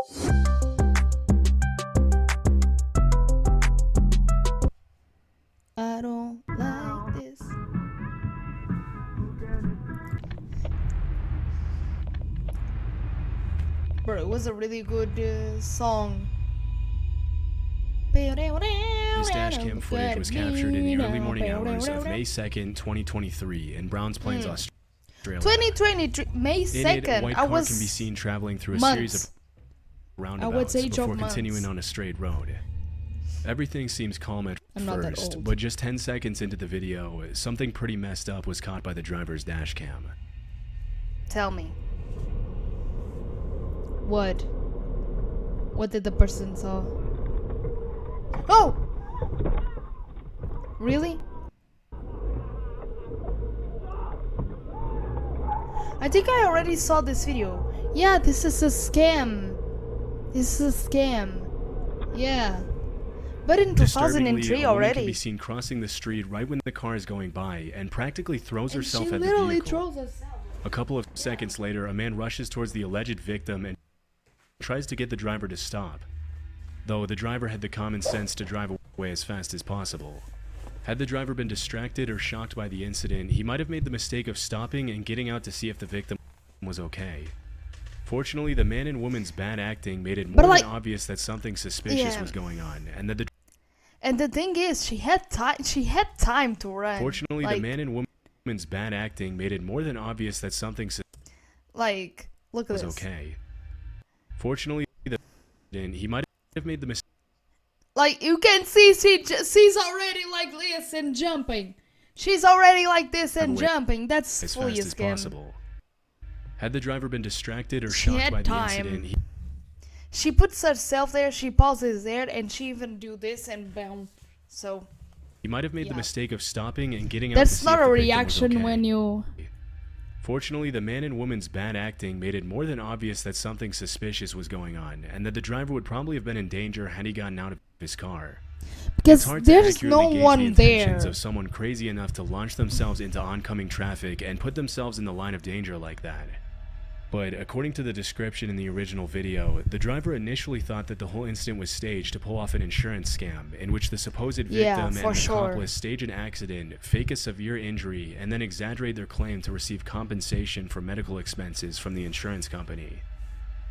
I don't like this. Bro, it was a really good song. This dashcam footage was captured in the early morning hours of May 2nd, 2023 in Browns Plains, Australia. 2023, May 2nd. In it, a white car can be seen traveling through a series of roundabouts before continuing on a straight road. Everything seems calm at first, but just 10 seconds into the video, something pretty messed up was caught by the driver's dashcam. Tell me. What? What did the person saw? Oh! Really? I think I already saw this video. Yeah, this is a scam. This is a scam. Yeah. But in 2003 a woman already. can be seen crossing the street right when the car is going by and practically throws herself she at the literally vehicle. throws herself. A couple of seconds later, a man rushes towards the alleged victim and tries to get the driver to stop, though the driver had the common sense to drive away as fast as possible. Had the driver been distracted or shocked by the incident, he might have made the mistake of stopping and getting out to see if the victim was okay. Fortunately, the man and woman's bad acting made it more than obvious that something suspicious was going on, and that the thing is, she had time. She had time to run. Fortunately, the man and woman's bad acting made it more than obvious that something look at was this. okay. Fortunately, he might have made the mistake. Like, you can see, she's already like this and jumping. She's already like this and jumping. That's fully a scam. Possible. Had the driver been distracted or shocked by the incident, she puts herself there, she pauses there, and she even do this and bounce. So he might have made the mistake of stopping and getting out. That's not a reaction when you. Fortunately, the man and woman's bad acting made it more than obvious that something suspicious was going on, and that the driver would probably have been in danger had he gotten out of his car. Because there's no one there. Of someone crazy enough to launch themselves into oncoming traffic and put themselves in the line of danger like that. But according to the description in the original video, the driver initially thought that the whole incident was staged to pull off an insurance scam, in which the supposed victim and accomplice stage an accident, fake a severe injury, and then exaggerate their claim to receive compensation for medical expenses from the insurance company.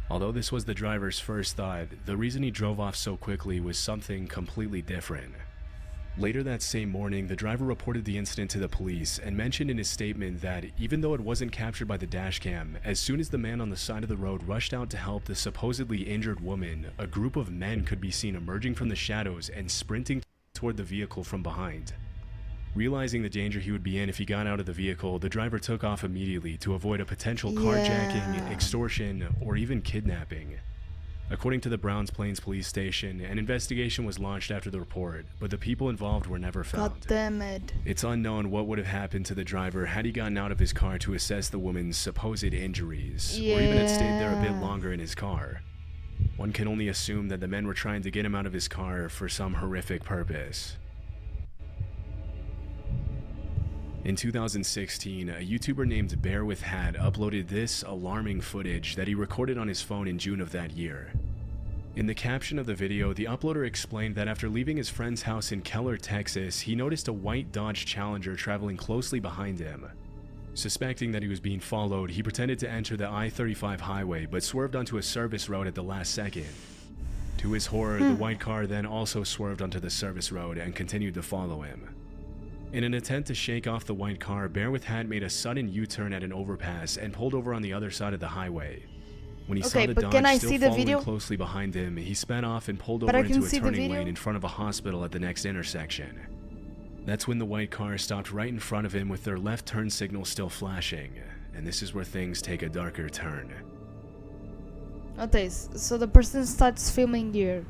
Although this was the driver's first thought, the reason he drove off so quickly was something completely different. Later that same morning, the driver reported the incident to the police and mentioned in his statement that even though it wasn't captured by the dashcam, as soon as the man on the side of the road rushed out to help the supposedly injured woman, a group of men could be seen emerging from the shadows and sprinting toward the vehicle from behind. Realizing the danger he would be in if he got out of the vehicle, the driver took off immediately to avoid a potential carjacking, extortion, or even kidnapping. According to the Browns Plains police station, an investigation was launched after the report, but the people involved were never found. God damn it. It's unknown what would have happened to the driver had he gotten out of his car to assess the woman's supposed injuries, or even had stayed there a bit longer in his car. One can only assume that the men were trying to get him out of his car for some horrific purpose. In 2016, a YouTuber named Bear with Hat uploaded this alarming footage that he recorded on his phone in June of that year. In the caption of the video, the uploader explained that after leaving his friend's house in Keller, Texas, he noticed a white Dodge Challenger traveling closely behind him. Suspecting that he was being followed, he pretended to enter the I-35 highway but swerved onto a service road at the last second. To his horror, the white car then also swerved onto the service road and continued to follow him. In an attempt to shake off the white car, Bear with Hat made a sudden U-turn at an overpass and pulled over on the other side of the highway. When he saw the Dodge still following closely behind him, he sped off and pulled over into a turning lane in front of a hospital at the next intersection. That's when the white car stopped right in front of him with their left turn signal still flashing, and this is where things take a darker turn. Okay, so the person starts filming here.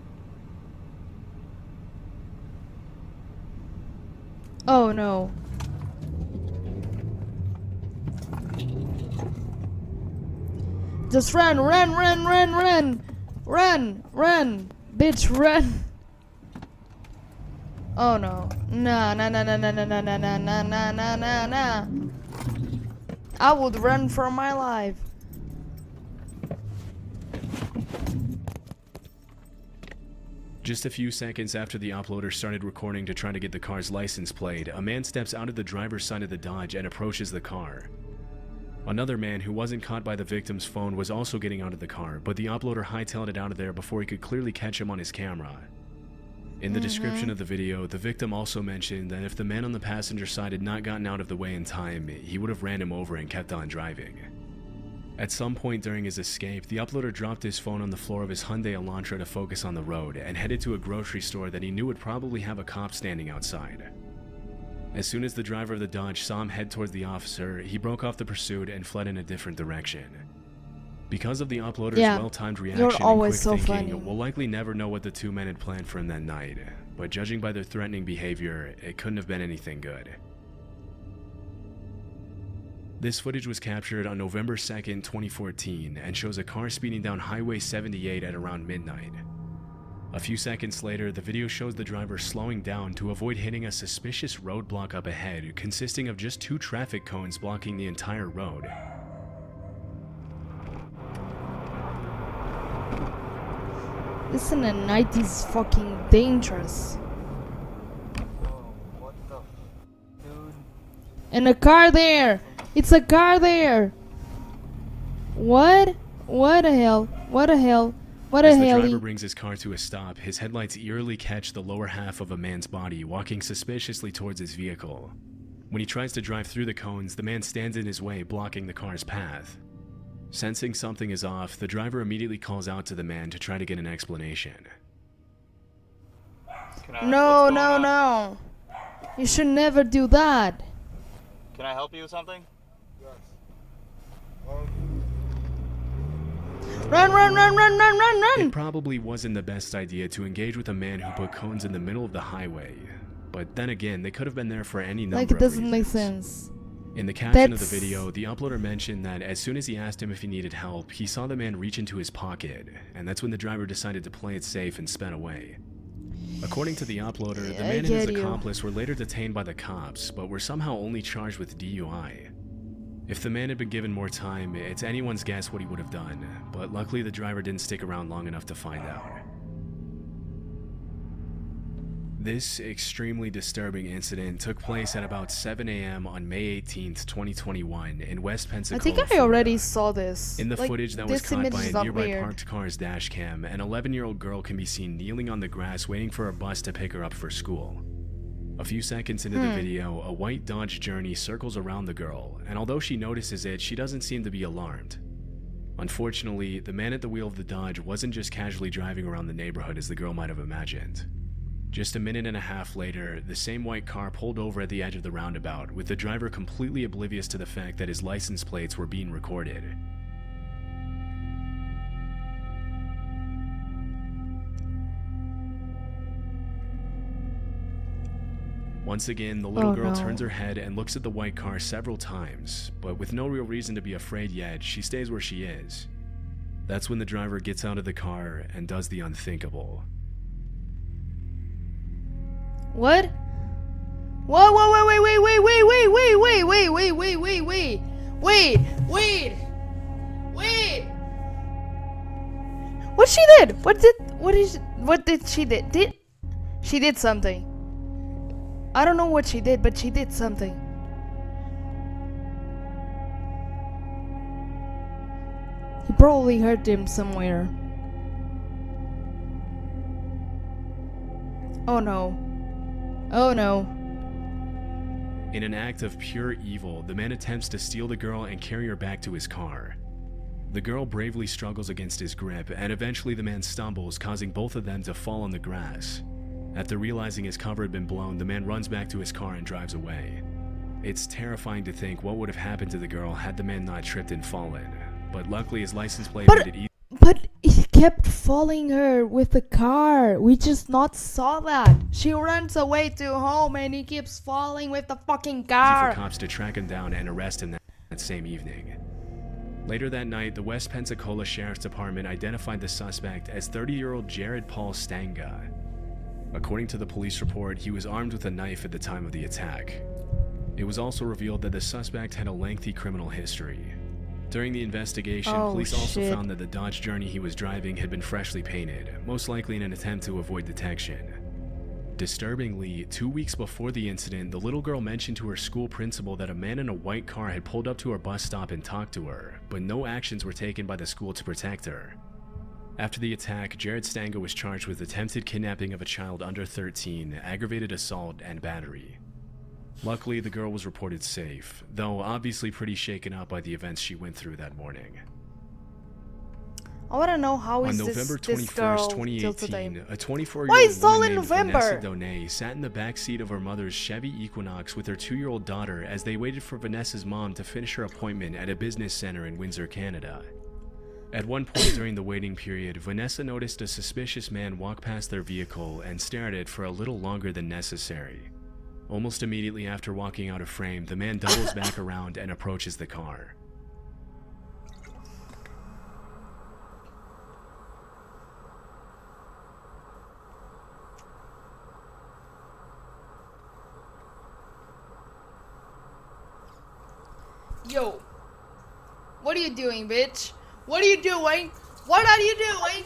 Oh no. Just run, run, run, run, run! Run, run! Bitch, run! Oh no. Nah, nah, nah, nah, nah, nah, nah, nah, nah, nah, nah, nah, nah, nah. I would run for my life. Just a few seconds after the uploader started recording to try to get the car's license plate, a man steps out of the driver's side of the Dodge and approaches the car. Another man who wasn't caught by the victim's phone was also getting out of the car, but the uploader hightailed it out of there before he could clearly catch him on his camera. In the description of the video, the victim also mentioned that if the man on the passenger side had not gotten out of the way in time, he would have ran him over and kept on driving. At some point during his escape, the uploader dropped his phone on the floor of his Hyundai Elantra to focus on the road and headed to a grocery store that he knew would probably have a cop standing outside. As soon as the driver of the Dodge saw him head towards the officer, he broke off the pursuit and fled in a different direction. Because of the uploader's well-timed reaction and quick thinking, we'll likely never know what the two men had planned for him that night, but judging by their threatening behavior, it couldn't have been anything good. This footage was captured on November 2nd, 2014, and shows a car speeding down Highway 78 at around midnight. A few seconds later, the video shows the driver slowing down to avoid hitting a suspicious roadblock up ahead, consisting of just 2 traffic cones blocking the entire road. This in the night is fucking dangerous. What the dude? And a car there! It's a car there! What? What the hell? What the hell? What the hell? As the driver brings his car to a stop, his headlights eerily catch the lower half of a man's body walking suspiciously towards his vehicle. When he tries to drive through the cones, the man stands in his way, blocking the car's path. Sensing something is off, the driver immediately calls out to the man to try to get an explanation. No, no, no. You should never do that. Can I help you with something? Yes. Run, run, run, run, run, run, run! It probably wasn't the best idea to engage with a man who put cones in the middle of the highway, but then again, they could have been there for any number of reasons. Like, it doesn't make sense. In the caption of the video, the uploader mentioned that as soon as he asked him if he needed help, he saw the man reach into his pocket, and that's when the driver decided to play it safe and sped away. According to the uploader, the man and his accomplice were later detained by the cops, but were somehow only charged with DUI. If the man had been given more time, it's anyone's guess what he would have done, but luckily the driver didn't stick around long enough to find out. This extremely disturbing incident took place at about 7 a.m. on May 18th, 2021 in West Pensacola, I think I already saw this. In the footage that was caught by a nearby weird. parked car's dash cam, an 11-year-old girl can be seen kneeling on the grass waiting for a bus to pick her up for school. A few seconds into the video, a white Dodge Journey circles around the girl, and although she notices it, she doesn't seem to be alarmed. Unfortunately, the man at the wheel of the Dodge wasn't just casually driving around the neighborhood as the girl might have imagined. Just a minute and a half later, the same white car pulled over at the edge of the roundabout, with the driver completely oblivious to the fact that his license plates were being recorded. Once again, the little girl turns her head and looks at the white car several times, but with no real reason to be afraid yet, she stays where she is. That's when the driver gets out of the car and does the unthinkable. What? Whoa, whoa, wait, wait, wait, wait, wait, wait, wait, wait, wait, wait, wait, wait, wait, wait, wait. What she did? What did she did? She did something. I don't know what she did, but she did something. He probably hurt him somewhere. Oh no. Oh no. In an act of pure evil, the man attempts to steal the girl and carry her back to his car. The girl bravely struggles against his grip, and eventually the man stumbles, causing both of them to fall on the grass. After realizing his cover had been blown, the man runs back to his car and drives away. It's terrifying to think what would have happened to the girl had the man not tripped and fallen, but luckily his license plate made it easy. But he kept following her with the car. We just not saw that. She runs away to home and he keeps following with the fucking car. For cops to track him down and arrest him that same evening. Later that night, the West Pensacola Sheriff's Department identified the suspect as 30-year-old Jared Paul Stanga. According to the police report, he was armed with a knife at the time of the attack. It was also revealed that the suspect had a lengthy criminal history. During the investigation, Oh, police also shit. found that the Dodge Journey he was driving had been freshly painted, most likely in an attempt to avoid detection. Disturbingly, 2 weeks before the incident, the little girl mentioned to her school principal that a man in a white car had pulled up to her bus stop and talked to her, but no actions were taken by the school to protect her. After the attack, Jared Stango was charged with attempted kidnapping of a child under 13, aggravated assault, and battery. Luckily, the girl was reported safe, though obviously pretty shaken up by the events she went through that morning. I want to know how On is November this girl 21st, till today. 2018, a 24-year-old Why is it all woman in named November? Vanessa Donay sat in the back seat of her mother's Chevy Equinox with her 2-year-old daughter as they waited for Vanessa's mom to finish her appointment at a business center in Windsor, Canada. At one point during the waiting period, Vanessa noticed a suspicious man walk past their vehicle and stare at it for a little longer than necessary. Almost immediately after walking out of frame, the man doubles back around and approaches the car. Yo, what are you doing, bitch? What are you doing? What are you doing?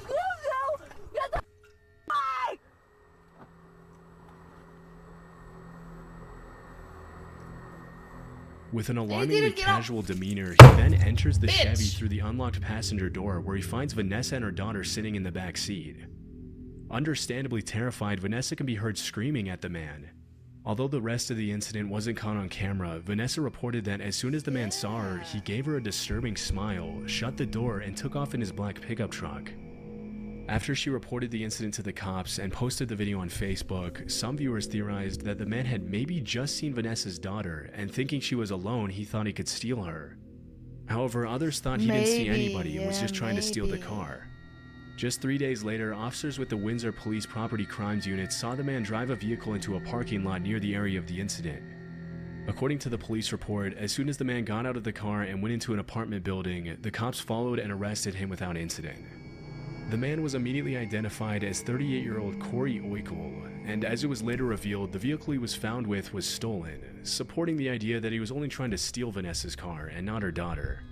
With an didn't alarmingly get out. casual demeanor, he then enters the Bitch. Chevy through the unlocked passenger door where he finds Vanessa and her daughter sitting in the back seat. Understandably terrified, Vanessa can be heard screaming at the man. Although the rest of the incident wasn't caught on camera, Vanessa reported that as soon as the man saw her, he gave her a disturbing smile, shut the door, and took off in his black pickup truck. After she reported the incident to the cops and posted the video on Facebook, some viewers theorized that the man had maybe just seen Vanessa's daughter, and thinking she was alone, he thought he could steal her. However, others thought he didn't see Maybe, anybody and was yeah, just trying to steal the maybe. car. Just 3 days later, officers with the Windsor Police Property Crimes Unit saw the man drive a vehicle into a parking lot near the area of the incident. According to the police report, as soon as the man got out of the car and went into an apartment building, the cops followed and arrested him without incident. The man was immediately identified as 38-year-old Corey Oikel, and as it was later revealed, the vehicle he was found with was stolen, supporting the idea that he was only trying to steal Vanessa's car and not her daughter.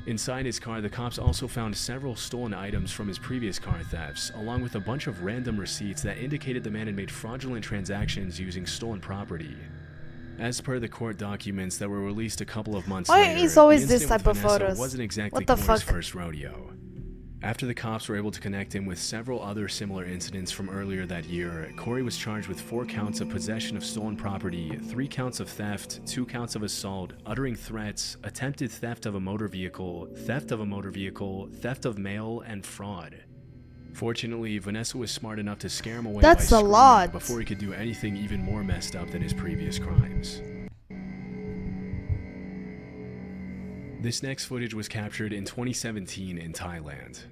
Inside his car, the cops also found several stolen items from his previous car thefts, along with a bunch of random receipts that indicated the man had made fraudulent transactions using stolen property. As per the court documents that were released a couple of months Why later, is always the this incident type with of Vanessa photos? wasn't exactly What the Corey's fuck? first rodeo. After the cops were able to connect him with several other similar incidents from earlier that year, Corey was charged with 4 counts of possession of stolen property, 3 counts of theft, 2 counts of assault, uttering threats, attempted theft of a motor vehicle, theft of mail, and fraud. Fortunately, Vanessa was smart enough to scare him away That's by a screaming lot. before he could do anything even more messed up than his previous crimes. This next footage was captured in 2017 in Thailand.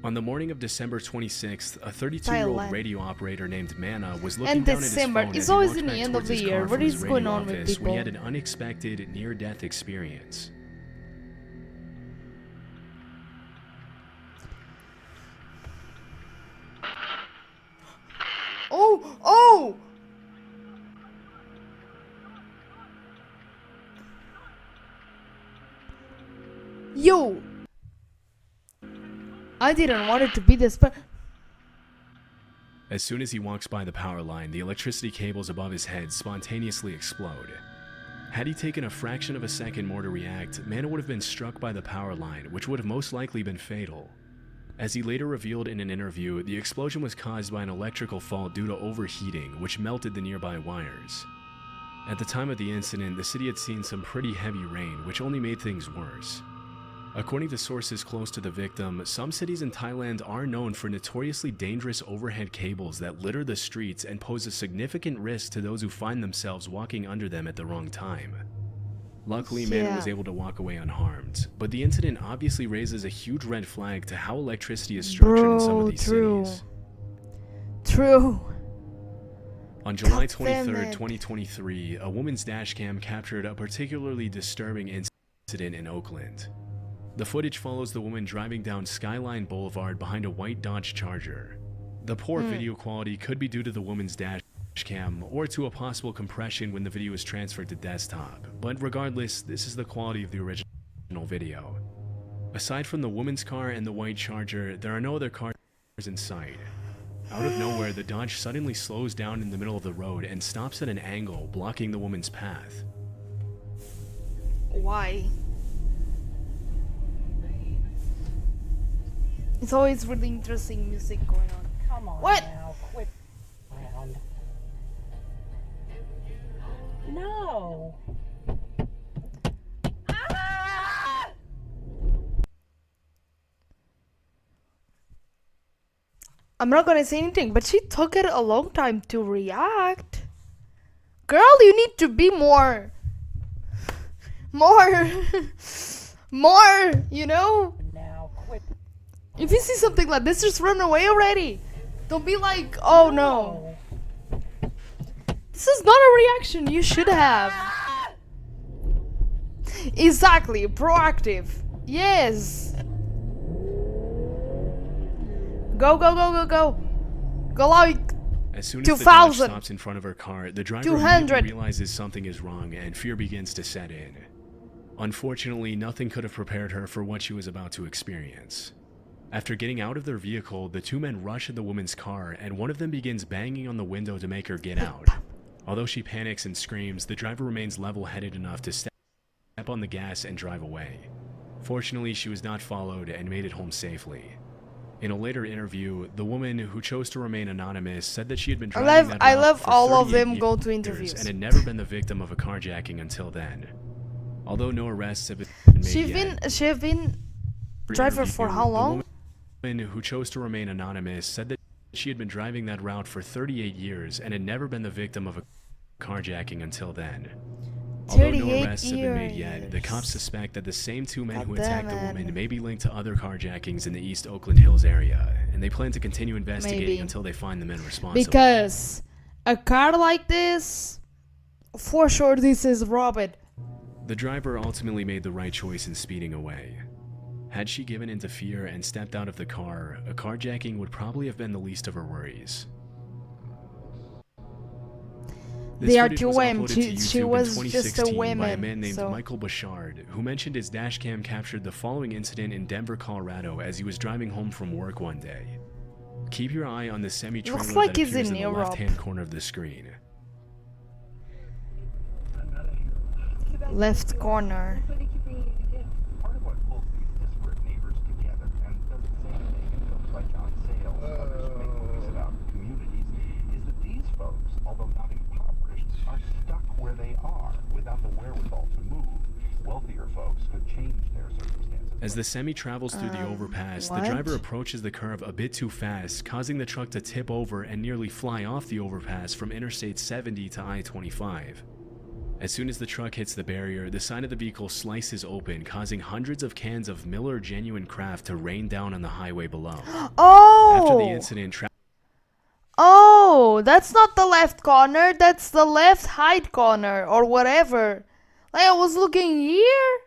On the morning of December 26th, a 32-year-old Thailand. radio operator named Mana was looking And down at his December, phone it's as he always walked in the back end of towards the his year. car What from his is radio going on with office when he people? had an unexpected near-death experience. Oh! Yo! I didn't want it to be this, but As soon as he walks by the power line, the electricity cables above his head spontaneously explode. Had he taken a fraction of a second more to react, Mana would have been struck by the power line, which would have most likely been fatal. As he later revealed in an interview, the explosion was caused by an electrical fault due to overheating, which melted the nearby wires. At the time of the incident, the city had seen some pretty heavy rain, which only made things worse. According to sources close to the victim, some cities in Thailand are known for notoriously dangerous overhead cables that litter the streets and pose a significant risk to those who find themselves walking under them at the wrong time. Luckily, Mana Yeah. was able to walk away unharmed, but the incident obviously raises a huge red flag to how electricity is structured in some of Bro, these true. cities. True. On July God damn 23rd, it. 2023, a woman's dashcam captured a particularly disturbing incident in Oakland. The footage follows the woman driving down Skyline Boulevard behind a white Dodge Charger. The poor video quality could be due to the woman's dashcam or to a possible compression when the video is transferred to desktop, but regardless, this is the quality of the original video. Aside from the woman's car and the white Charger, there are no other cars in sight. Out of nowhere, the Dodge suddenly slows down in the middle of the road and stops at an angle, blocking the woman's path. Why? It's always really interesting music going on. Come on What? now, quit around. No. I'm not gonna say anything, but she took it a long time to react. Girl, you need to be more, you know? Now quit. If you see something like this, just run away already. Don't be like, oh no. This is not a reaction you should have. Exactly, proactive. Yes. Go, go, go, go, go. Go like As soon as the Dodge 2000. stops in front of her car, the driver 200. immediately realizes something is wrong and fear begins to set in. Unfortunately, nothing could have prepared her for what she was about to experience. After getting out of their vehicle, the two men rush at the woman's car and one of them begins banging on the window to make her get out. Although she panics and screams, the driver remains level-headed enough to step on the gas and drive away. Fortunately, she was not followed and made it home safely. In a later interview, the woman, who chose to remain anonymous, said that she had been driving that I route love for all of 38 them go to years interviews. and had never been the victim of a carjacking until then. Although no arrests have been made yet, She've been driver for how long? The woman, who chose to remain anonymous, said that she had been driving that route for 38 years and had never been the victim of a carjacking until then. Although no 38 arrests have been made yet, the years. cops suspect that the same two men who God attacked the damn it. woman may be linked to other carjackings in the East Oakland Hills area, and they plan to continue investigating Maybe. until they find the men responsible. Because a car like this, for sure this is robbed. The driver ultimately made the right choice in speeding away. Had she given in to fear and stepped out of the car, a carjacking would probably have been the least of her worries. This They are footage too was whim. uploaded to She YouTube in was just a 2016 by a woman, man named so- Michael Bouchard, who mentioned his dash cam captured the following incident in Denver, Colorado as he was driving home from work one day. Keep your eye on the semi-trailer Looks like that he's appears in in the Europe. left-hand corner of the screen. Left corner. Part of what pulls these disparate neighbors together and does the same thing in films like John Sayles and others who make movies about communities is that these folks, although not impoverished, are stuck where they are without the wherewithal to move. Wealthier folks could change their circumstances. As the semi travels through the overpass, what? the driver approaches the curve a bit too fast, causing the truck to tip over and nearly fly off the overpass from Interstate 70 to I-25. As soon as the truck hits the barrier, the side of the vehicle slices open, causing hundreds of cans of Miller Genuine Craft to rain down on the highway below. Oh! After the incident, Oh, that's not the left corner. That's the left hide corner or whatever. Like I was looking here.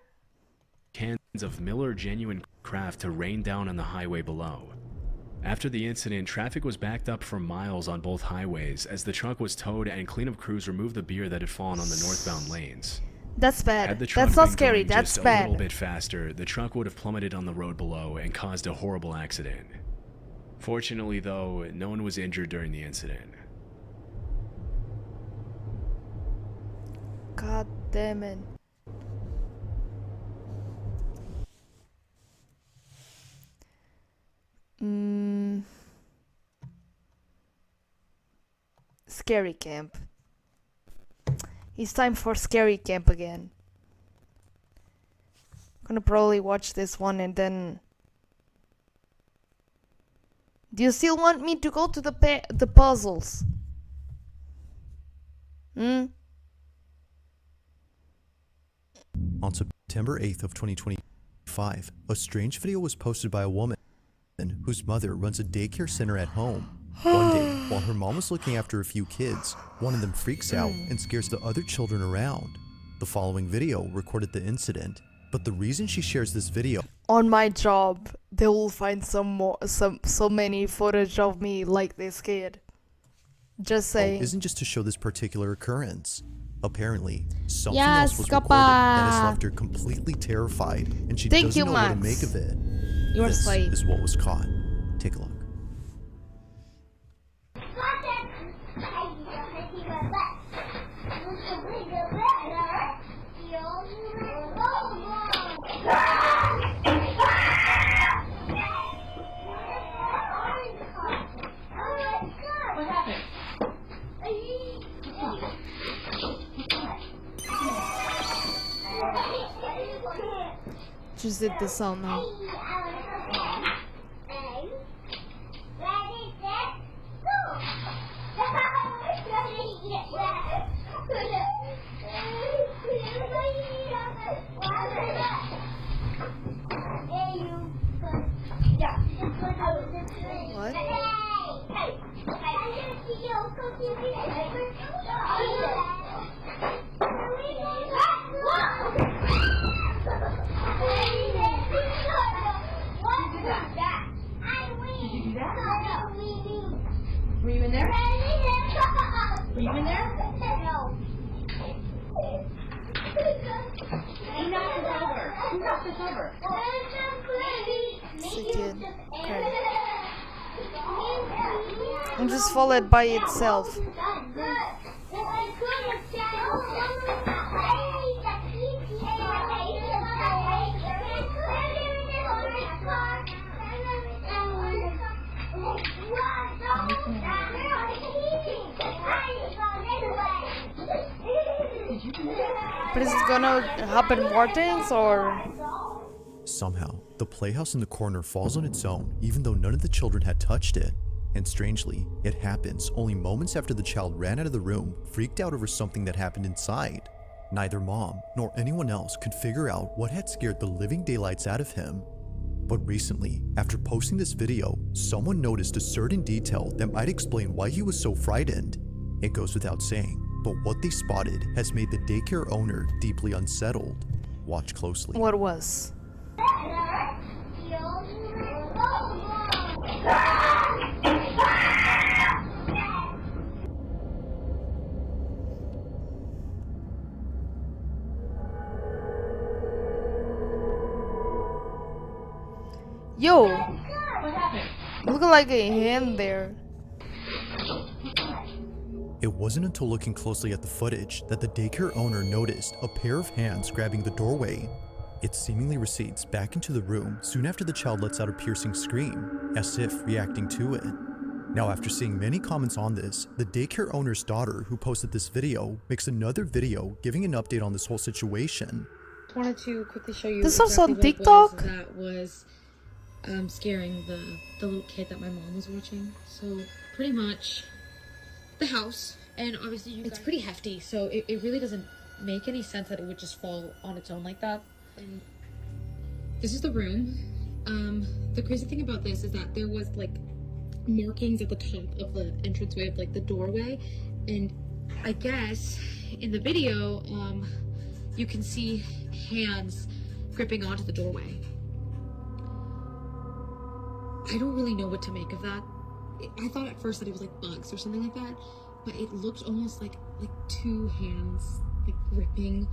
cans of Miller Genuine Craft to rain down on the highway below. After the incident, traffic was backed up for miles on both highways as the truck was towed and cleanup crews removed the beer that had fallen on the northbound lanes. That's Had bad. the truck That's not been scary. going That's just a little bad. bit faster, the truck would have plummeted on the road below and caused a horrible accident. Fortunately, though, no one was injured during the incident. God damn it. Scary camp. It's time for scary camp again. Gonna probably watch this one and then. Do you still want me to go to the puzzles? On September 8th of 2025, a strange video was posted by a woman whose mother runs a daycare center at home. One day, while her mom was looking after a few kids, one of them freaks out and scares the other children around. The following video recorded the incident, but the reason she shares this video On my job, they will find so many footage of me like this kid. Just saying. isn't just to show this particular occurrence. Apparently, something Yes, else was recorded that has Kappa. left her completely terrified, and she Thank doesn't you, know what to Max. make of it. You're This slave. is what was caught. Take a look. What happened? Just did the sound now. What? Did you do that? Were you in there? Were you in there? No. Who knocked this over? Who knocked this over? It's a kid. Okay. And just fall it by itself. But is it gonna happen more things or? Somehow, the playhouse in the corner falls on its own, even though none of the children had touched it. And strangely, it happens only moments after the child ran out of the room, freaked out over something that happened inside. Neither mom nor anyone else could figure out what had scared the living daylights out of him. But recently, after posting this video, someone noticed a certain detail that might explain why he was so frightened. It goes without saying, but what they spotted has made the daycare owner deeply unsettled. Watch closely. What was? Yo, What happened? looking like a hand there. It wasn't until looking closely at the footage that the daycare owner noticed a pair of hands grabbing the doorway. It seemingly recedes back into the room soon after the child lets out a piercing scream, as if reacting to it. Now, after seeing many comments on this, the daycare owner's daughter, who posted this video, makes another video giving an update on this whole situation. Wanted to quickly show you This also on exactly what it was TikTok? that was scaring the little kid that my mom was watching. So pretty much the house, and obviously it's pretty hefty, so it really doesn't make any sense that it would just fall on its own like that. And this is the room. The crazy thing about this is that there was like markings at the top of the entranceway of like the doorway, and I guess in the video you can see hands gripping onto the doorway. I don't really know what to make of that. I thought at first that it was like bugs or something like that, but it looked almost like two hands like gripping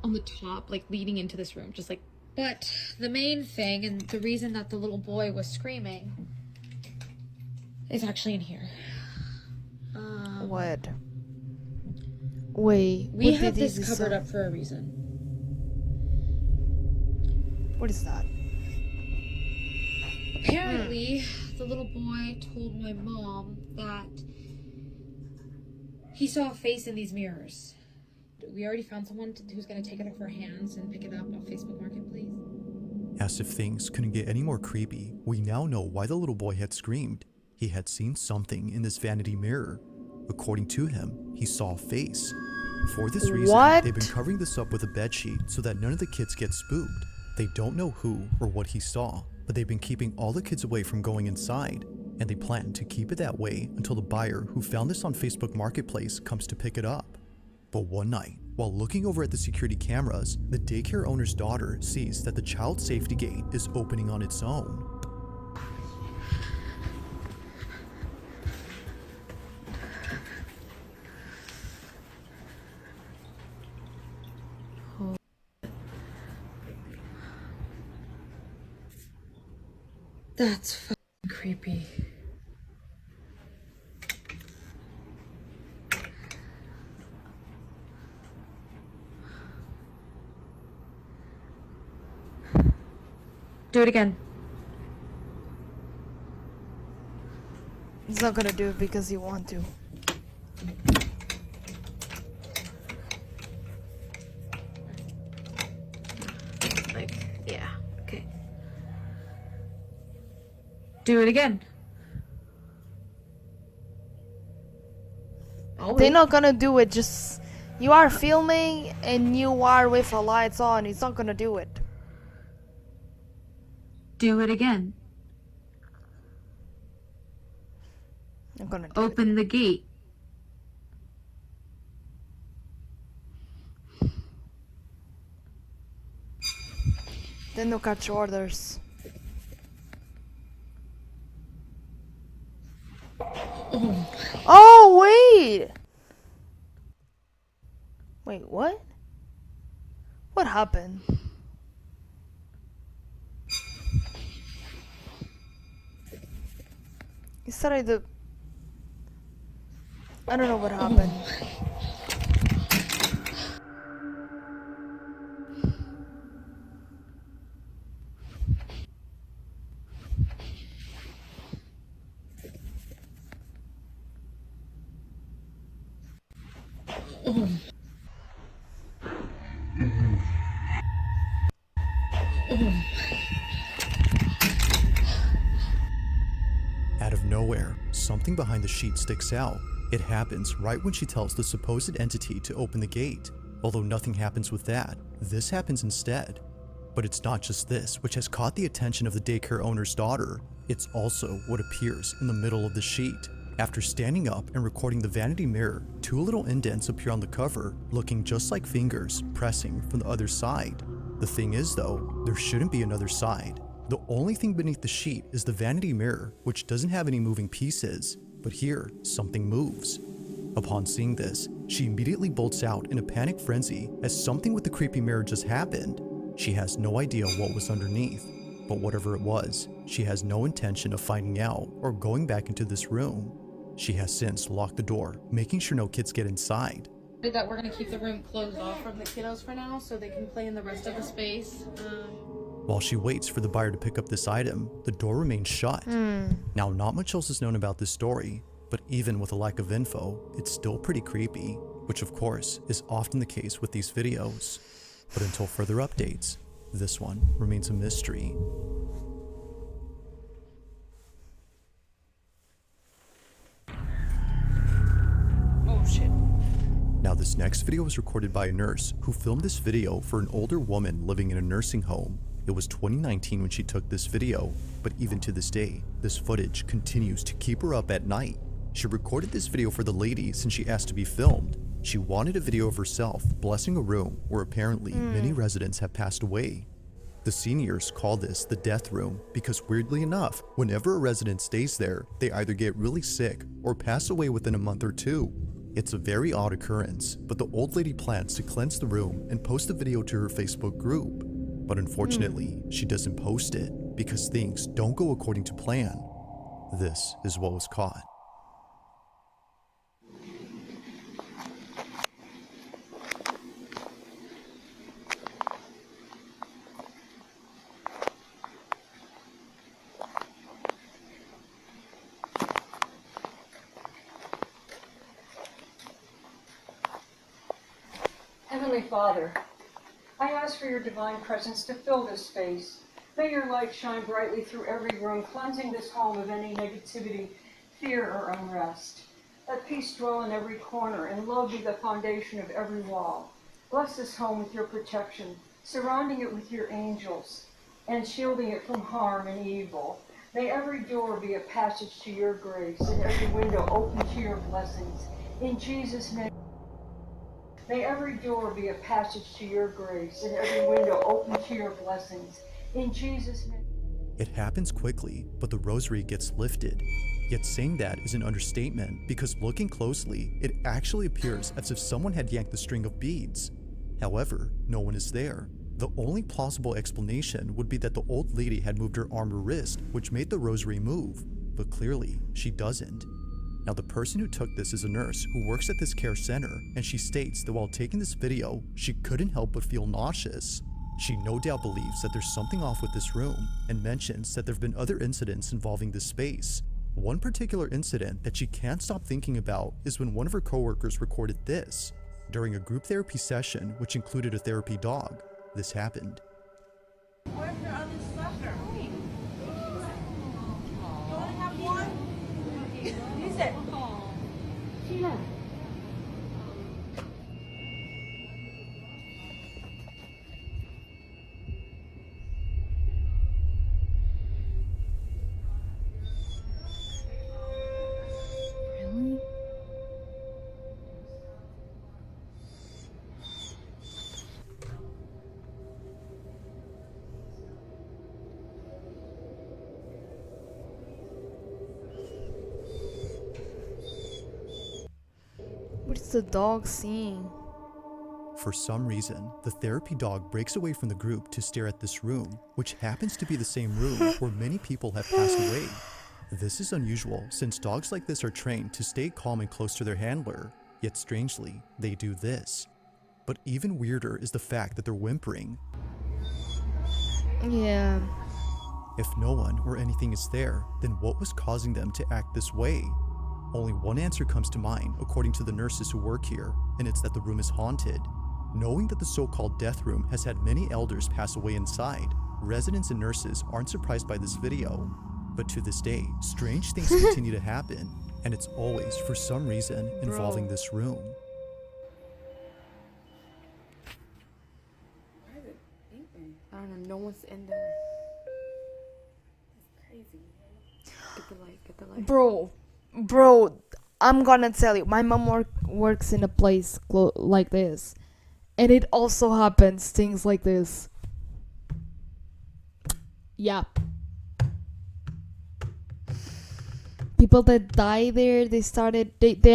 on the top, like leading into this room, just like. But the main thing, and the reason that the little boy was screaming, is actually in here. What? Wait, We what have did this he covered say? up for a reason. What is that? Apparently, the little boy told my mom that he saw a face in these mirrors. We already found someone who's going to take it off our hands and pick it up on Facebook Marketplace. As if things couldn't get any more creepy, we now know why the little boy had screamed. He had seen something in this vanity mirror. According to him, he saw a face. For this reason, What? they've been covering this up with a bedsheet so that none of the kids get spooked. They don't know who or what he saw, but they've been keeping all the kids away from going inside, and they plan to keep it that way until the buyer who found this on Facebook Marketplace comes to pick it up. But one night, while looking over at the security cameras, the daycare owner's daughter sees that the child safety gate is opening on its own. That's fucking creepy. Do it again. He's not gonna do it because he want to. Like, yeah, okay. Do it again. They're not gonna do it. Just you are filming and you are with the lights on. He's not gonna do it. Do it again. I'm gonna do Open the gate. it. Then they'll catch orders. Oh wait! Wait, what? What happened? He started the. I don't know what happened. Out of nowhere, something behind the sheet sticks out. It happens right when she tells the supposed entity to open the gate. Although nothing happens with that, this happens instead. But it's not just this which has caught the attention of the daycare owner's daughter. It's also what appears in the middle of the sheet. After standing up and recording the vanity mirror, two little indents appear on the cover, looking just like fingers pressing from the other side. The thing is though, there shouldn't be another side. The only thing beneath the sheet is the vanity mirror, which doesn't have any moving pieces. But here, something moves. Upon seeing this, she immediately bolts out in a panic frenzy as something with the creepy mirror just happened. She has no idea what was underneath, but whatever it was, she has no intention of finding out or going back into this room. She has since locked the door, making sure no kids get inside. That we're gonna keep the room closed off from the kiddos for now so they can play in the rest of the space. While she waits for the buyer to pick up this item, the door remains shut. Now, not much else is known about this story, but even with a lack of info, it's still pretty creepy, which of course is often the case with these videos. But until further updates, this one remains a mystery. Oh shit. Now, this next video was recorded by a nurse who filmed this video for an older woman living in a nursing home. It was 2019 when she took this video, but even to this day, this footage continues to keep her up at night. She recorded this video for the lady since she asked to be filmed. She wanted a video of herself blessing a room where apparently many residents have passed away. The seniors call this the death room because weirdly enough, whenever a resident stays there, they either get really sick or pass away within a month or two. It's a very odd occurrence, but the old lady plans to cleanse the room and post the video to her Facebook group. But unfortunately, she doesn't post it because things don't go according to plan. This is what was caught. Heavenly Father, I ask for your divine presence to fill this space. May your light shine brightly through every room, cleansing this home of any negativity, fear, or unrest. Let peace dwell in every corner, and love be the foundation of every wall. Bless this home with your protection, surrounding it with your angels, and shielding it from harm and evil. May every door be a passage to your grace, and every window open to your blessings. In Jesus' name. May every door be a passage to your grace, and every window open to your blessings. In Jesus' name. It happens quickly, but the rosary gets lifted. Yet saying that is an understatement because looking closely, it actually appears as if someone had yanked the string of beads. However, no one is there. The only plausible explanation would be that the old lady had moved her arm or wrist, which made the rosary move, but clearly she doesn't. Now the person who took this is a nurse who works at this care center, and she states that while taking this video, she couldn't help but feel nauseous. She no doubt believes that there's something off with this room, and mentions that there have been other incidents involving this space. One particular incident that she can't stop thinking about is when one of her coworkers recorded this. During a group therapy session, which included a therapy dog, this happened. Where's your other sucker? You want to have one? Use it. Sheila. Really? What is the dog seeing? For some reason, the therapy dog breaks away from the group to stare at this room, which happens to be the same room where many people have passed away. This is unusual since dogs like this are trained to stay calm and close to their handler, yet strangely, they do this. But even weirder is the fact that they're whimpering. Yeah. If no one or anything is there, then what was causing them to act this way? Only one answer comes to mind according to the nurses who work here, and it's that the room is haunted. Knowing that the so-called death room has had many elders pass away inside, residents and nurses aren't surprised by this video. But to this day, strange things continue to happen, and it's always, for some reason, involving this room. Why is it beeping? I don't know. No one's in there. It's crazy. Get the light. Get the light. Bro, I'm gonna tell you, my mom works in a place like this, and it also happens things like this. Yeah. People that die there, they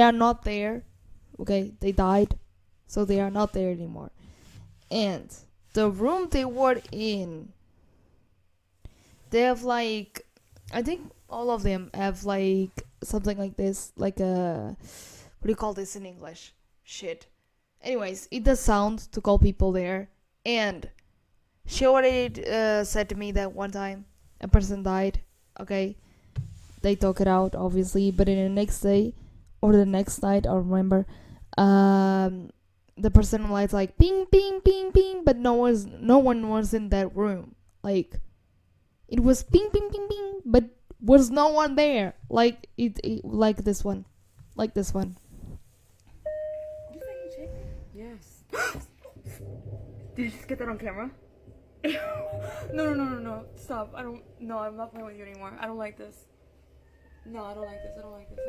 are not there. Okay, they died, so they are not there anymore. And the room they were in, they have like, I think all of them have like something like this, like a, what do you call this in English? Shit. Anyways, it does sound to call people there. And she already said to me that one time a person died. Okay, they took it out obviously, but in the next day or the next night, I remember, the person was like ping ping ping ping, but no one was in that room. Like it was ping ping ping ping, but was no one there. Like it like this one. You saying chick? Yes. Did you just get that on camera? No. Stop. No, I'm not playing with you anymore. I don't like this. No, I don't like this. I don't like this.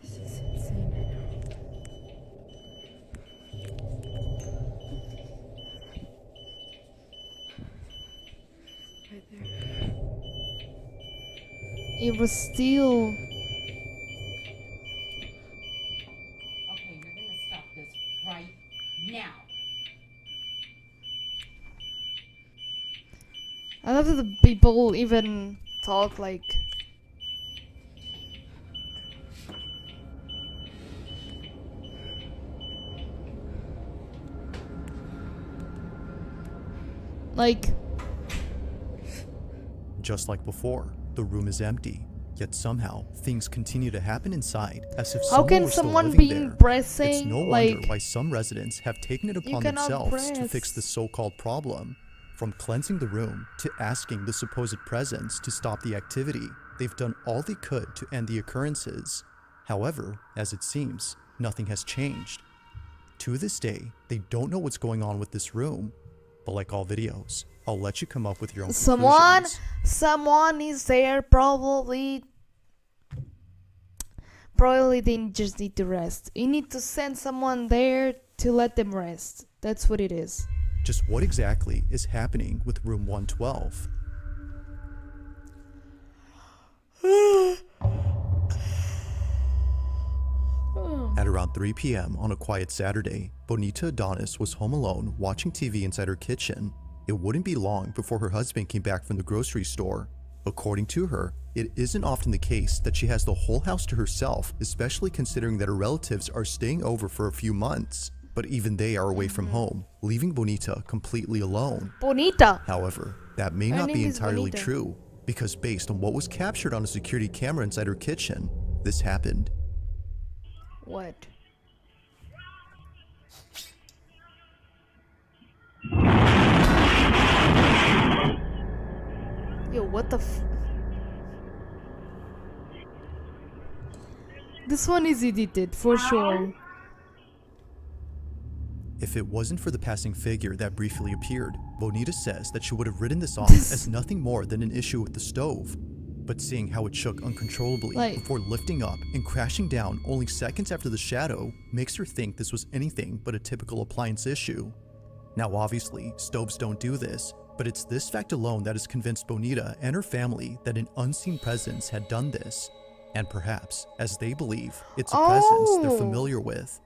This is insane right now. Right there. It was still. Okay, you're gonna stop this right now. I love that the people even talk like. Just like before, the room is empty, yet somehow things continue to happen inside as if How can were still someone living be there. pressing, It's no like, wonder why some residents have taken it upon cannot themselves to press. fix this so-called problem. From cleansing the room to asking the supposed presence to stop the activity, they've done all they could to end the occurrences. However, as it seems, nothing has changed. To this day, they don't know what's going on with this room. But like all videos, I'll let you come up with your own conclusions. Someone is there, probably they just need to rest. You need to send someone there to let them rest. That's what it is. Just what exactly is happening with room 112? At around 3 p.m. on a quiet Saturday, Bonita Adonis was home alone watching TV inside her kitchen. It wouldn't be long before her husband came back from the grocery store. According to her, it isn't often the case that she has the whole house to herself, especially considering that her relatives are staying over for a few months. But even they are away from home, leaving Bonita completely alone. Bonita. However, that may Her not name be is entirely Bonita. true, because based on what was captured on a security camera inside her kitchen, this happened. What? Yo, what the f... This one is edited, for sure. If it wasn't for the passing figure that briefly appeared, Bonita says that she would have written this off as nothing more than an issue with the stove. But seeing how it shook uncontrollably before lifting up and crashing down only seconds after the shadow makes her think this was anything but a typical appliance issue. Now obviously, stoves don't do this, but it's this fact alone that has convinced Bonita and her family that an unseen presence had done this. And perhaps, as they believe, it's a presence they're familiar with.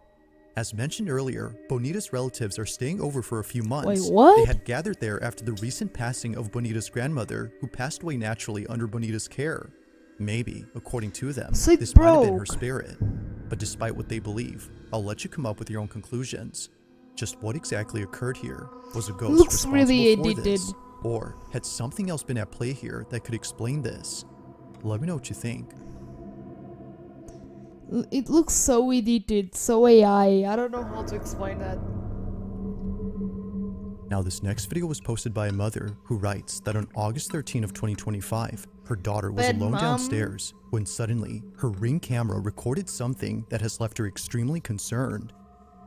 As mentioned earlier, Bonita's relatives are staying over for a few months. Wait, what? They had gathered there after the recent passing of Bonita's grandmother, who passed away naturally under Bonita's care. Maybe, according to them, So it this might have been her broke. spirit. But despite what they believe, I'll let you come up with your own conclusions. Just what exactly occurred here? Was a ghost Looks responsible really for edited. this? Or had something else been at play here that could explain this? Let me know what you think. It looks so edited, so AI. I don't know how to explain that. Now this next video was posted by a mother who writes that on August 13 of 2025, her daughter was Bad alone mom. downstairs when suddenly her Ring camera recorded something that has left her extremely concerned.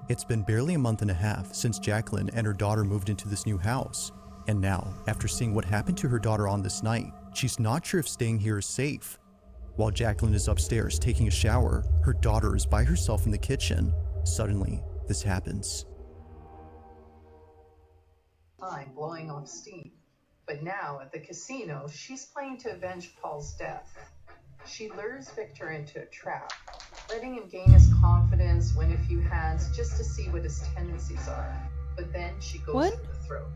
It's been barely a month and a half since Jacqueline and her daughter moved into this new house. And now, after seeing what happened to her daughter on this night, she's not sure if staying here is safe. While Jacqueline is upstairs taking a shower, her daughter is by herself in the kitchen. Suddenly, this happens. Time blowing off steam. But now at the casino, she's playing to avenge Paul's death. She lures Victor into a trap, letting him gain his confidence, win a few hands just to see what his tendencies are. But then she goes What? for the throat.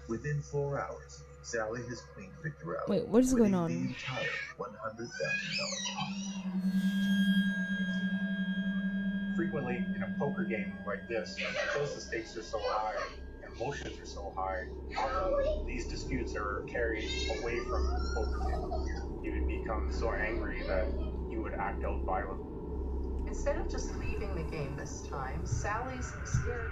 Within 4 hours, Sally has cleaned Victor out. Wait, what is winning going on? The entire $100,000 Frequently in a poker game like this, because the stakes are so high and emotions are so high, these disputes are carried away from the poker table. You would become so angry that you would act out violently. Instead of just leaving the game this time, Sally's scared.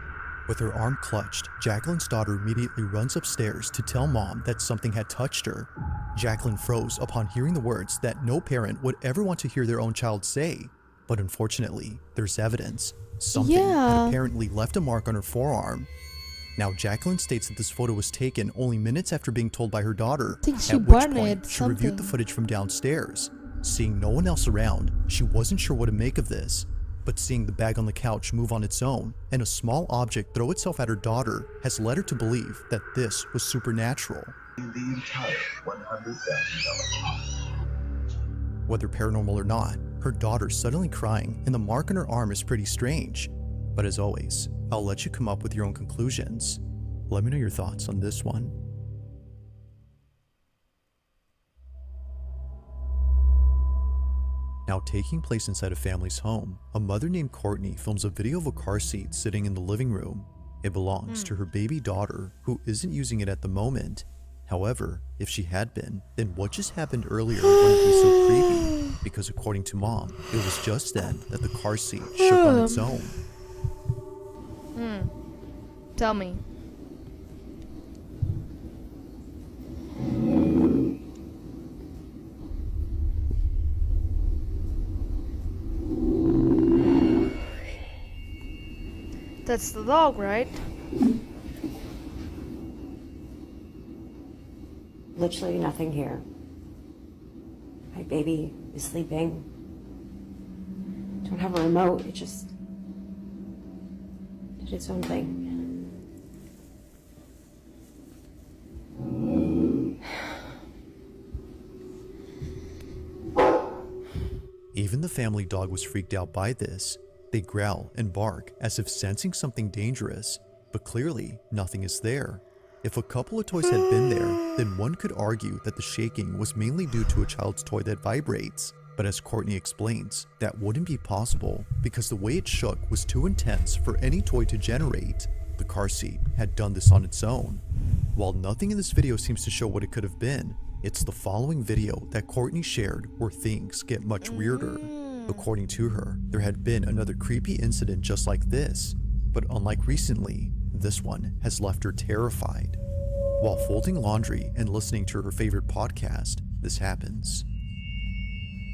With her arm clutched, Jacqueline's daughter immediately runs upstairs to tell mom that something had touched her. Jacqueline froze upon hearing the words that no parent would ever want to hear their own child say. But unfortunately, there's evidence. Something had apparently left a mark on her forearm. Now, Jacqueline states that this photo was taken only minutes after being told by her daughter, I think she at which burned point it, she reviewed the something. footage from downstairs. Seeing no one else around, she wasn't sure what to make of this. But seeing the bag on the couch move on its own and a small object throw itself at her daughter has led her to believe that this was supernatural. The entire $100,000. Whether paranormal or not, her daughter's suddenly crying and the mark on her arm is pretty strange. But as always, I'll let you come up with your own conclusions. Let me know your thoughts on this one. Now taking place inside a family's home, a mother named Courtney films a video of a car seat sitting in the living room. It belongs to her baby daughter, who isn't using it at the moment. However, if she had been, then what just happened earlier wouldn't be so creepy, because according to mom, it was just then that the car seat shook on its own. Tell me. That's the dog, right? Literally nothing here. My baby is sleeping. Don't have a remote. It just did its own thing. Even the family dog was freaked out by this. They growl and bark as if sensing something dangerous, but clearly nothing is there. If a couple of toys had been there, then one could argue that the shaking was mainly due to a child's toy that vibrates. But as Courtney explains, that wouldn't be possible because the way it shook was too intense for any toy to generate. The car seat had done this on its own. While nothing in this video seems to show what it could have been, it's the following video that Courtney shared where things get much weirder. According to her, there had been another creepy incident just like this, but unlike recently, this one has left her terrified. While folding laundry and listening to her favorite podcast, this happens.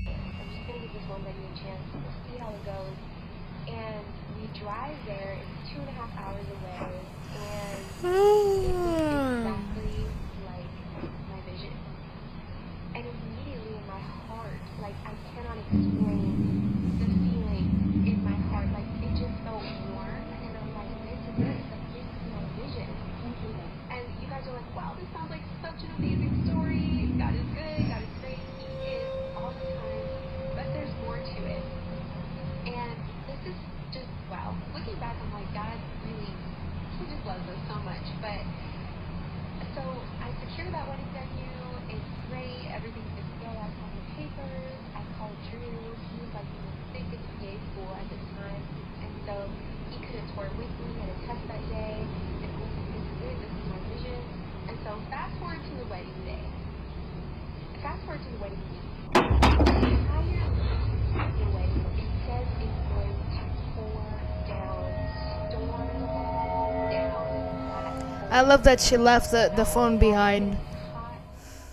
I'm just gonna give this one lady a chance. We'll see how it goes. And we drive there. It's 2.5 hours away, and it looks exactly like my vision. And immediately in my heart, like I cannot explain the feeling in my heart. Like it just felt warm, and I'm like, this is it. Like this is my vision. And you guys are like, wow, this sounds like such an amazing story. God is good. God is great. He is all the time. But there's more to it. And this is just, wow. Looking back, I'm like, God really, he just loves us so much. But, so I secured that wedding venue. It's great. Everything's good to go. I saw the papers. I called Drew. He was like in the thickest PA school at the time. And so he couldn't tour with me. He had a test that day. And I was like, this is it. This is my vision. And so fast forward to the wedding day. Fast forward to the wedding week. The entire week of the wedding, it says it's going to pour down, storm down. I love that she left the phone behind.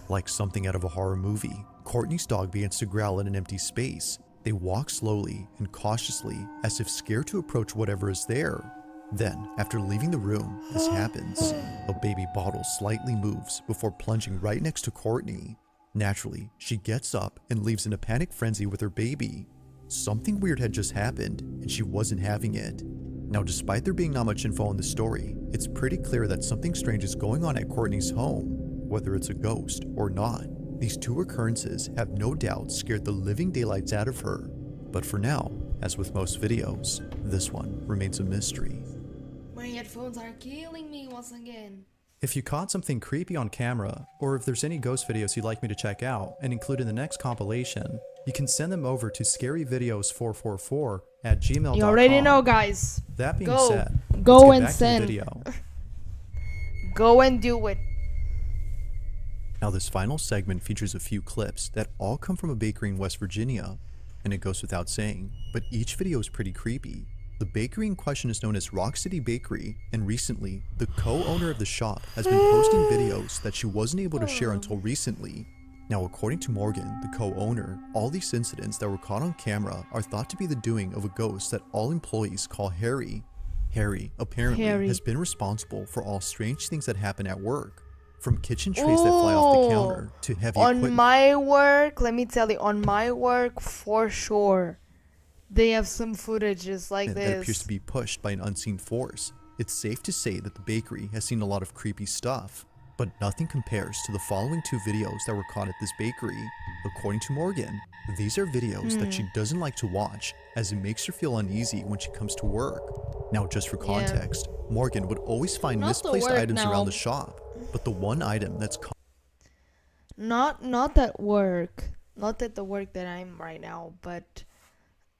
Like something out of a horror movie, Courtney's dog begins to growl in an empty space. They walk slowly and cautiously as if scared to approach whatever is there. Then, after leaving the room, this happens. A baby bottle slightly moves before plunging right next to Courtney. Naturally, she gets up and leaves in a panic frenzy with her baby. Something weird had just happened, and she wasn't having it. Now, despite there being not much info on the story, it's pretty clear that something strange is going on at Courtney's home, whether it's a ghost or not. These two occurrences have no doubt scared the living daylights out of her. But for now, as with most videos, this one remains a mystery. My headphones are killing me once again. If you caught something creepy on camera, or if there's any ghost videos you'd like me to check out and include in the next compilation, you can send them over to scaryvideos444@gmail.com. You already know, guys. That being Go. said, Go let's get and back to the send. video. Go and do it. Now this final segment features a few clips that all come from a bakery in West Virginia, and it goes without saying, but each video is pretty creepy. The bakery in question is known as Rock City Bakery, and recently, the co-owner of the shop has been posting videos that she wasn't able to share until recently. Now according to Morgan, the co-owner, all these incidents that were caught on camera are thought to be the doing of a ghost that all employees call Harry. Harry apparently has been responsible for all strange things that happen at work. From kitchen trays that fly off the counter to heavy equipment. On my work, let me tell you, on my work, for sure, they have some footages like that appears this. to be pushed by an unseen force. It's safe to say that the bakery has seen a lot of creepy stuff, but nothing compares to the following two videos that were caught at this bakery. According to Morgan, these are videos that she doesn't like to watch as it makes her feel uneasy when she comes to work. Now just for context, Morgan would always find misplaced items around the shop, but the one item that's not at work, not at the work that I'm right now, but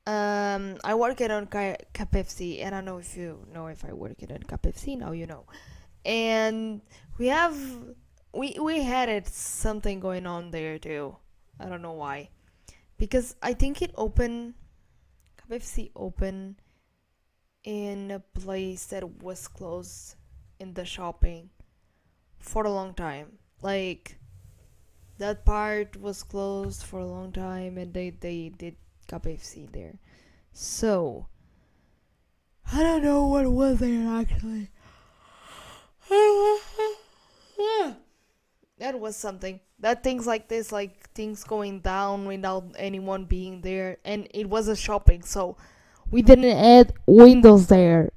I work at on KFC, and I don't know if you know if I work at KFC now, you know. And we had something going on there too. I don't know why, because I think KFC opened in a place that was closed in the shopping for a long time. Like that part was closed for a long time, and they did KFC there. So I don't know what was there actually. That was something. That things like this, like things going down without anyone being there, and it was a shopping, so we didn't add windows there.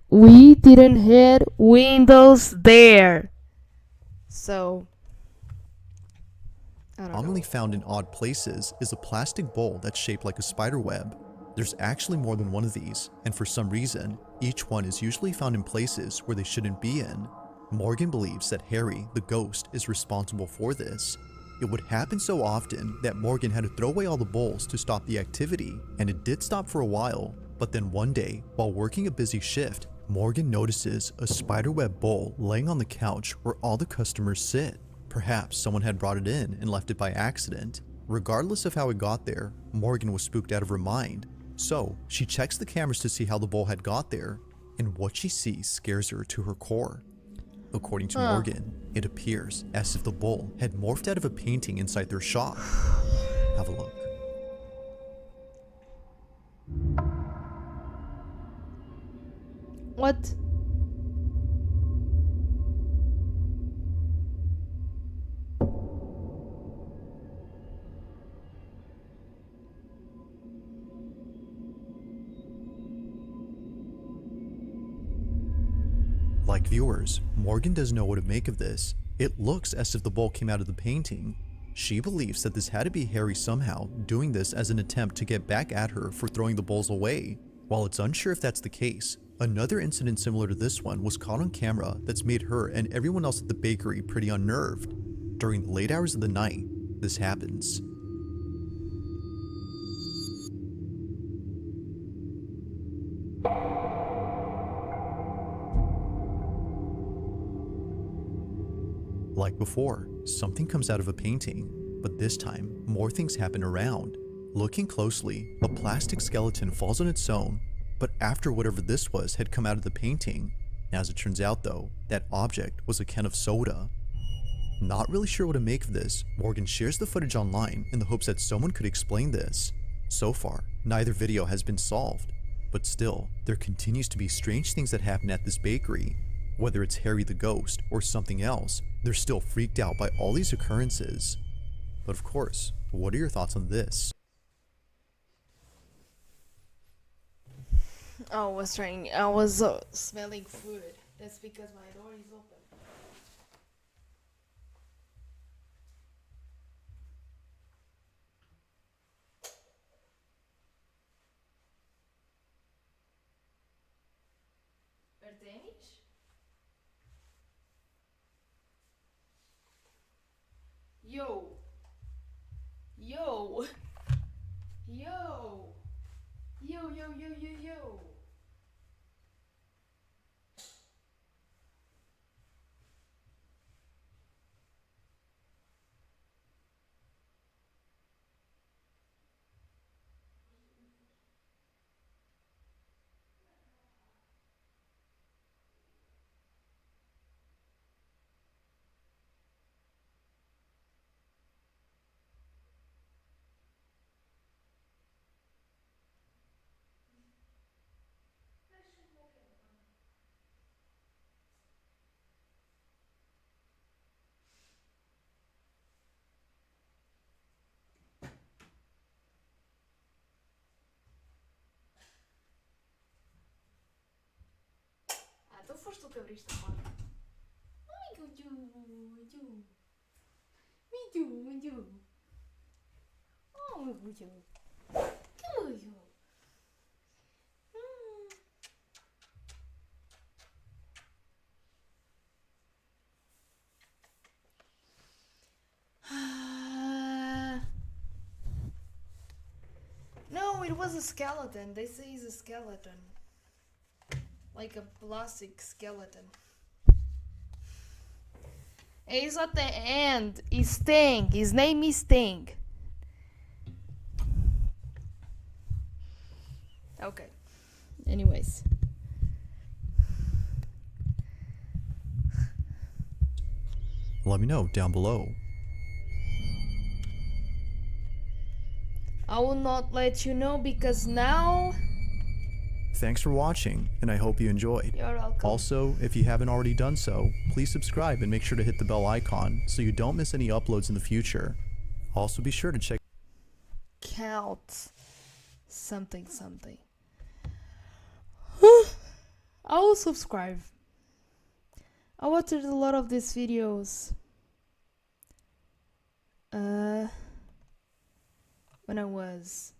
So Commonly found in odd places is a plastic bowl that's shaped like a spider web. There's actually more than one of these, and for some reason, each one is usually found in places where they shouldn't be in. Morgan believes that Harry, the ghost, is responsible for this. It would happen so often that Morgan had to throw away all the bowls to stop the activity, and it did stop for a while, but then one day, while working a busy shift, Morgan notices a spiderweb bowl laying on the couch where all the customers sit. Perhaps someone had brought it in and left it by accident. Regardless of how it got there, Morgan was spooked out of her mind. So, she checks the cameras to see how the bowl had got there, and what she sees scares her to her core. According to Morgan, it appears as if the bowl had morphed out of a painting inside their shop. Have a look. What? Like viewers, Morgan doesn't know what to make of this. It looks as if the bowl came out of the painting. She believes that this had to be Harry somehow doing this as an attempt to get back at her for throwing the bowls away. While it's unsure if that's the case, another incident similar to this one was caught on camera that's made her and everyone else at the bakery pretty unnerved. During the late hours of the night, this happens. Like before, something comes out of a painting, but this time, more things happen around. Looking closely, a plastic skeleton falls on its own, but after whatever this was had come out of the painting. As it turns out though, that object was a can of soda. Not really sure what to make of this, Morgan shares the footage online in the hopes that someone could explain this. So far, neither video has been solved, but still, there continues to be strange things that happen at this bakery. Whether it's Harry the ghost or something else, they're still freaked out by all these occurrences. But of course, what are your thoughts on this? I was smelling food. That's because my door is open. Pertenis? Yo. Yo. Yo. Yo, yo, yo, yo, yo. Tu foste tu que abriste a porta. Ai, que Ju. Oh, meu Ju. Que Ju. No, it was a skeleton. They say it's a skeleton. Like a plastic skeleton. He's at the end. He's Sting. His name is Sting. Okay. Anyways. Let me know down below. I will not let you know because now... Thanks for watching, and I hope you enjoyed. You're welcome. Also, if you haven't already done so, please subscribe and make sure to hit the bell icon so you don't miss any uploads in the future. Also be sure to check Count something. I will subscribe. I watched a lot of these videos. when I was.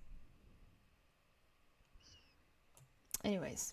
Anyways.